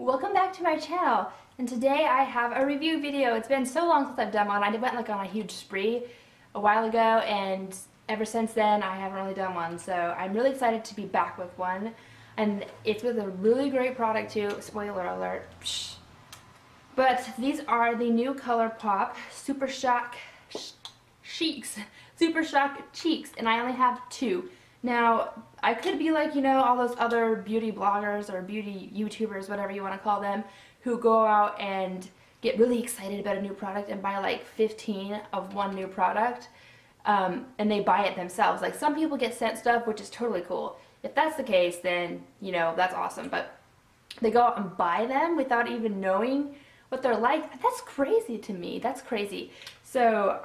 Welcome back to my channel, and today I have a review video. It's been so long since I've done one. I went on a huge spree a while ago, and ever since then I haven't really done one, so I'm really excited to be back with one. And it's with a really great product too, spoiler alert. Psh. But these are the new Colourpop Super Shock Cheeks, Super Shock Cheeks, and I only have two. Now, I could be like, all those other beauty bloggers or beauty YouTubers, whatever you want to call them, who go out and get really excited about a new product and buy like 15 of one new product, and they buy it themselves. Like, some people get sent stuff, which is totally cool. If that's the case, then, that's awesome. But they go out and buy them without even knowing what they're like. That's crazy to me. That's crazy. So,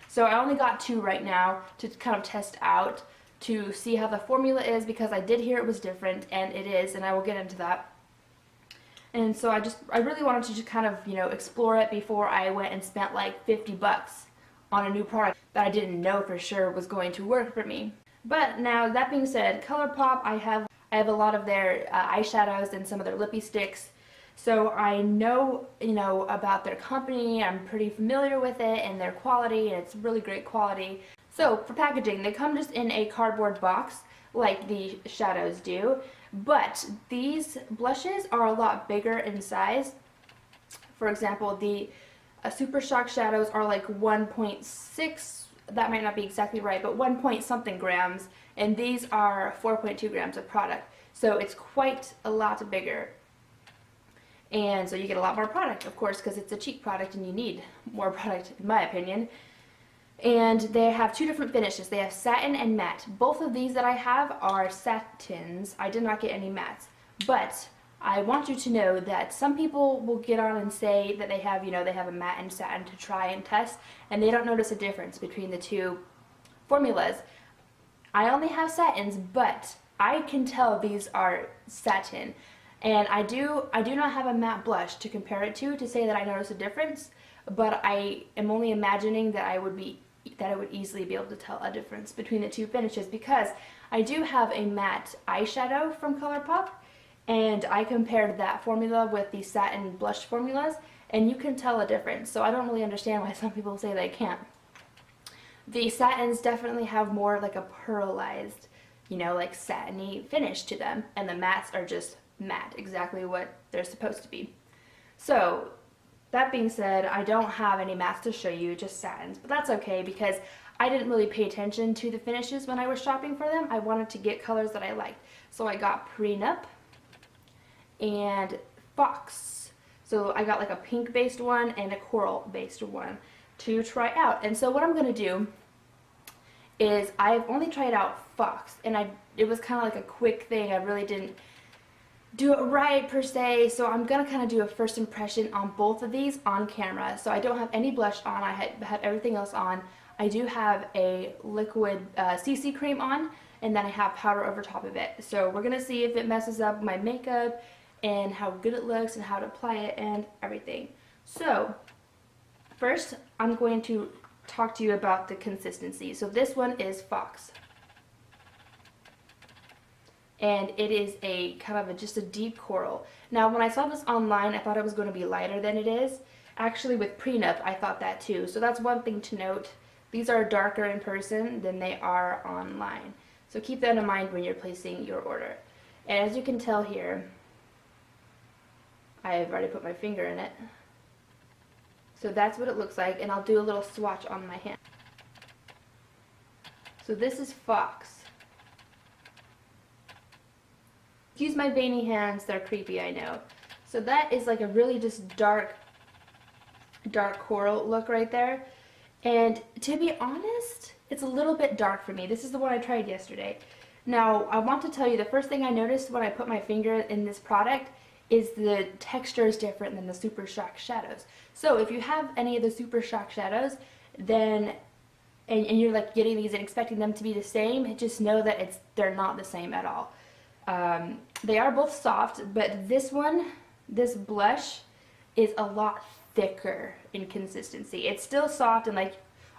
so I only got two right now to kind of test out, to see how the formula is, because I did hear it was different, and it is, and I will get into that. And so I really wanted to just kind of, explore it before I went and spent like 50 bucks on a new product that I didn't know for sure was going to work for me. But now, that being said, Colourpop, I have a lot of their eyeshadows and some of their lippy sticks. So I know, about their company. I'm pretty familiar with it and their quality, and it's really great quality. So for packaging, they come just in a cardboard box like the shadows do, but these blushes are a lot bigger in size. For example, the Super Shock shadows are like 1.6, that might not be exactly right, but 1 point something grams, and these are 4.2 grams of product. So it's quite a lot bigger. And so you get a lot more product, of course, because it's a cheap product and you need more product, in my opinion. And they have two different finishes. They have satin and matte. Both of these that I have are satins. I did not get any mattes. But I want you to know that some people will get on and say that they have, they have a matte and satin to try and test, and they don't notice a difference between the two formulas. I only have satins, but I can tell these are satin. And I do not have a matte blush to compare it to say that I notice a difference, but I am only imagining that I would easily be able to tell a difference between the two finishes, because I do have a matte eyeshadow from Colourpop, and I compared that formula with the satin blush formulas, and you can tell a difference. So I don't really understand why some people say they can't. The satins definitely have more like a pearlized, like satiny finish to them, and the mattes are just matte, exactly what they're supposed to be. So that being said, I don't have any mattes to show you, just satins, but that's okay because I didn't really pay attention to the finishes when I was shopping for them. I wanted to get colors that I liked. So I got Prenup and Fox. So I got like a pink based one and a coral based one to try out. And so what I'm going to do is, I've only tried out Fox, and it was kind of like a quick thing. I really didn't do it right per se, so I'm gonna kind of do a first impression on both of these on camera. So I don't have any blush on, I have everything else on. I do have a liquid CC cream on, and then I have powder over top of it. So we're gonna see if it messes up my makeup and how good it looks and how to apply it and everything. So first, I'm going to talk to you about the consistency. So this one is Fox, and it is a kind of just a deep coral. Now, when I saw this online, I thought it was going to be lighter than it is. Actually, with Prenup, I thought that too. So that's one thing to note. These are darker in person than they are online. So keep that in mind when you're placing your order. And as you can tell here, I have already put my finger in it. So that's what it looks like, and I'll do a little swatch on my hand. So this is Fox. Excuse my veiny hands, they're creepy, I know. So that is like a really just dark coral look right there. And to be honest, it's a little bit dark for me. This is the one I tried yesterday. Now, I want to tell you, the first thing I noticed when I put my finger in this product is the texture is different than the Super Shock shadows. So if you have any of the Super Shock shadows, then and you're like getting these and expecting them to be the same, just know that they're not the same at all. They are both soft, but this blush is a lot thicker in consistency. It's still soft, and like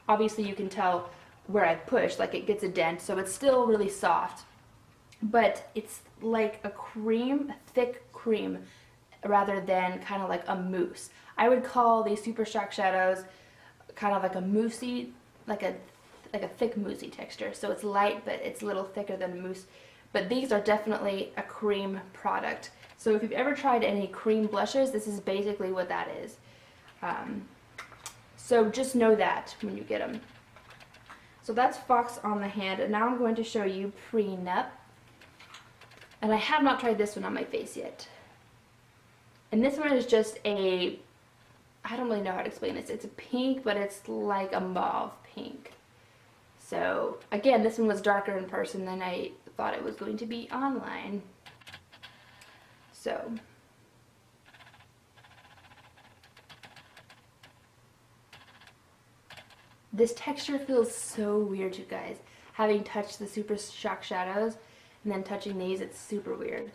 obviously you can tell where I push, like it gets a dent, so it's still really soft, but it's like a cream, thick cream, rather than kind of like a mousse. I would call these Super Shock shadows kind of like a moussey, like a thick moussey texture. So it's light, but it's a little thicker than a mousse. But these are definitely a cream product. So if you've ever tried any cream blushes, this is basically what that is. So just know that when you get them. So that's Fox on the hand, and now I'm going to show you Prenup. And I have not tried this one on my face yet. And this one is just a, I don't really know how to explain this. It's a pink, but it's like a mauve pink. So again, this one was darker in person than I thought it was going to be online. So this texture feels so weird, you guys. Having touched the Super Shock shadows and then touching these, it's super weird.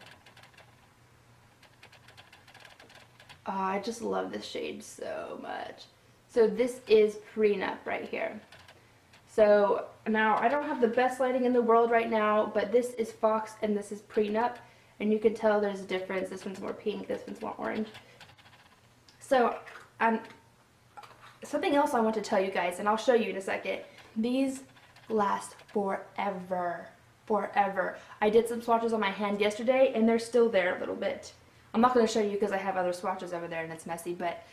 Oh, I just love this shade so much. So this is Prenup right here. So now I don't have the best lighting in the world right now, but this is Fox and this is Prenup. And you can tell there's a difference. This one's more pink, this one's more orange. So something else I want to tell you guys, and I'll show you in a second. These last forever. Forever. I did some swatches on my hand yesterday and they're still there a little bit. I'm not going to show you because I have other swatches over there and it's messy, but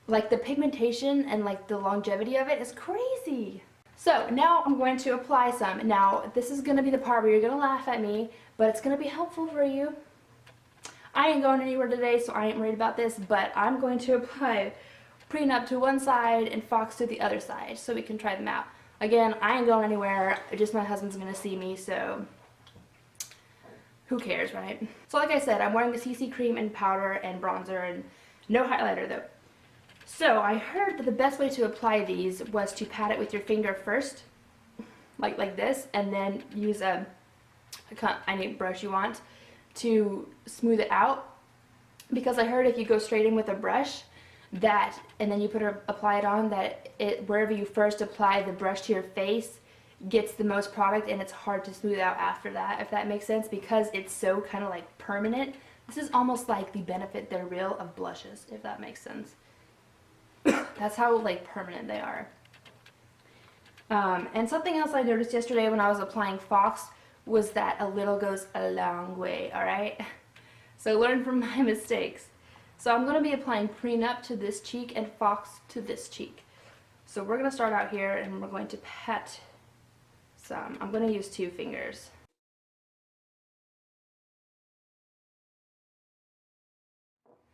like the pigmentation and like the longevity of it is crazy. So now I'm going to apply some. Now this is going to be the part where you're going to laugh at me, but it's going to be helpful for you. I ain't going anywhere today, so I ain't worried about this, but I'm going to apply Prenup to one side and Fox to the other side so we can try them out. Again, I ain't going anywhere, just my husband's going to see me, so who cares, right? So like I said, I'm wearing the CC cream and powder and bronzer and no highlighter though. So I heard that the best way to apply these was to pat it with your finger first, like this, and then use any brush you want to smooth it out. Because I heard if you go straight in with a brush, that, and then you apply it on, that wherever you first apply the brush to your face gets the most product, and it's hard to smooth out after that, if that makes sense, because it's so kind of like permanent. This is almost like the benefit they're real of blushes, if that makes sense. That's how like permanent they are. And something else I noticed yesterday when I was applying Fox was that a little goes a long way, alright? So learn from my mistakes. So I'm going to be applying Prenup to this cheek and Fox to this cheek. So we're going to start out here and we're going to pat some. I'm going to use 2 fingers.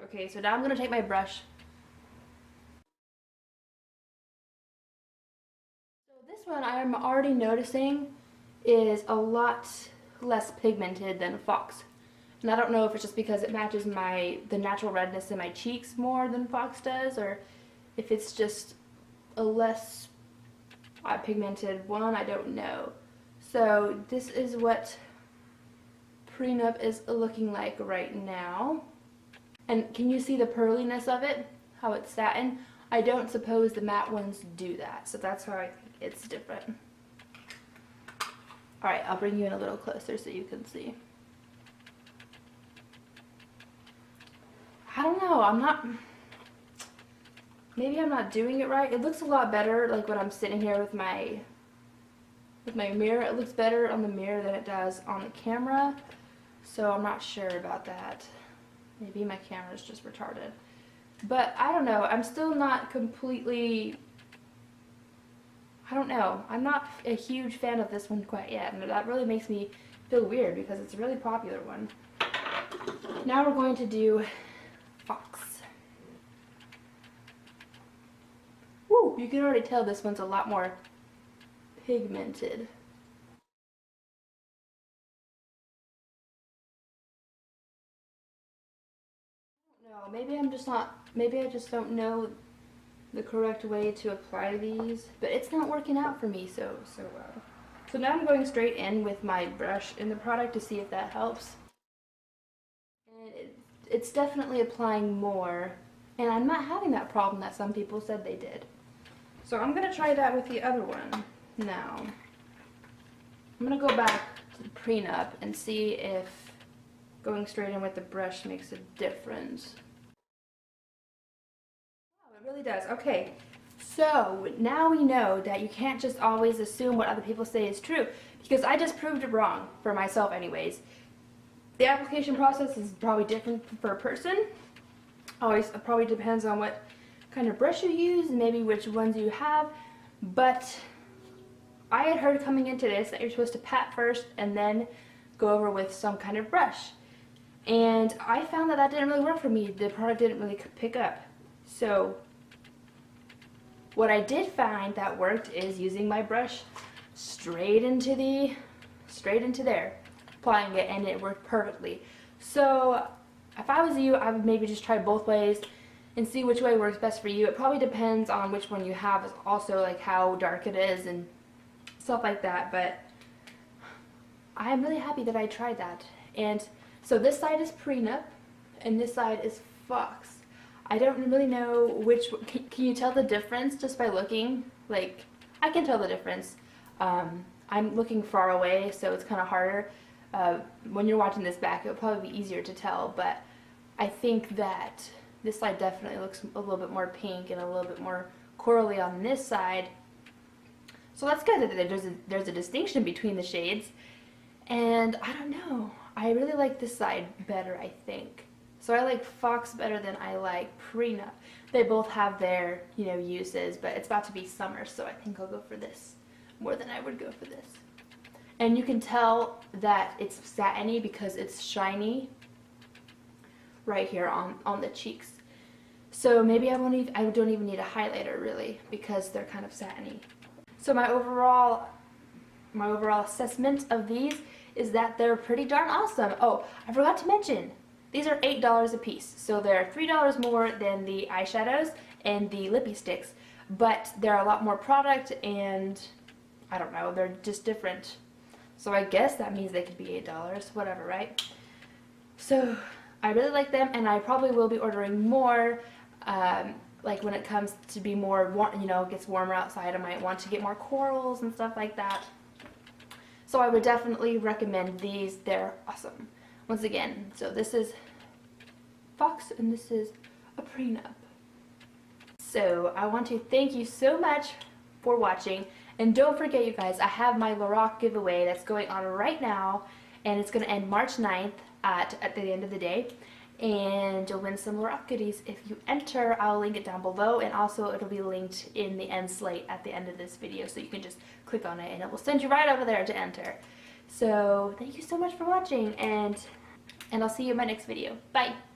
Okay, so now I'm going to take my brush. So this one I'm already noticing is a lot less pigmented than Fox. And I don't know if it's just because it matches the natural redness in my cheeks more than Fox does, or if it's just a less pigmented one, I don't know. So this is what Prenup is looking like right now. And can you see the pearliness of it? How it's satin? I don't suppose the matte ones do that, so that's how I think it's different. Alright, I'll bring you in a little closer so you can see. I don't know, maybe I'm not doing it right. It looks a lot better like when I'm sitting here with my mirror. It looks better on the mirror than it does on the camera. So I'm not sure about that. Maybe my camera's just retarded. But I don't know, I'm still not completely, I don't know. I'm not a huge fan of this one quite yet, and that really makes me feel weird because it's a really popular one. Now we're going to do Fox. Woo! You can already tell this one's a lot more pigmented. No, maybe I just don't know the correct way to apply these, but it's not working out for me so well. So now I'm going straight in with my brush in the product to see if that helps. And it's definitely applying more, and I'm not having that problem that some people said they did. So I'm going to try that with the other one now. I'm going to go back to the Prenup and see if going straight in with the brush makes a difference. really does. Okay, so now we know that you can't just always assume what other people say is true, because I just proved it wrong for myself anyways. The application process is probably different per person. Always probably depends on what kind of brush you use and maybe which ones you have, but I had heard coming into this that you're supposed to pat first and then go over with some kind of brush. And I found that that didn't really work for me. The product didn't really pick up. So what I did find that worked is using my brush straight into there, applying it, and it worked perfectly. So if I was you, I would maybe just try both ways and see which way works best for you. It probably depends on which one you have, is also like how dark it is and stuff like that, but I'm really happy that I tried that. And so this side is prenup and this side is fox. I don't really know which, can you tell the difference just by looking? Like, I can tell the difference. I'm looking far away, so it's kind of harder. When you're watching this back, it would probably be easier to tell, but I think that this side definitely looks a little bit more pink and a little bit more corally on this side. So that's good that there's a distinction between the shades. And I don't know, I really like this side better, I think. So I like fox better than I like prenup. They both have their, uses, but it's about to be summer, so I think I'll go for this more than I would go for this. And you can tell that it's satiny because it's shiny right here on the cheeks. So maybe I don't even need a highlighter really, because they're kind of satiny. So my overall assessment of these is that they're pretty darn awesome. Oh, I forgot to mention, these are $8 a piece. So they're $3 more than the eyeshadows and the lippy sticks, but they're a lot more product and I don't know, they're just different. So I guess that means they could be $8, whatever, right? So I really like them, and I probably will be ordering more. Like when it comes to be more warm, it gets warmer outside, I might want to get more corals and stuff like that. So I would definitely recommend these. They're awesome. Once again, so this is fox and this is a prenup. So I want to thank you so much for watching, and don't forget, you guys, I have my Loreal giveaway that's going on right now, and it's going to end March 9th at the end of the day. And you'll win some Loreal goodies if you enter. I'll link it down below, and also it'll be linked in the end slate at the end of this video, so you can just click on it and it will send you right over there to enter. So thank you so much for watching, and I'll see you in my next video. Bye!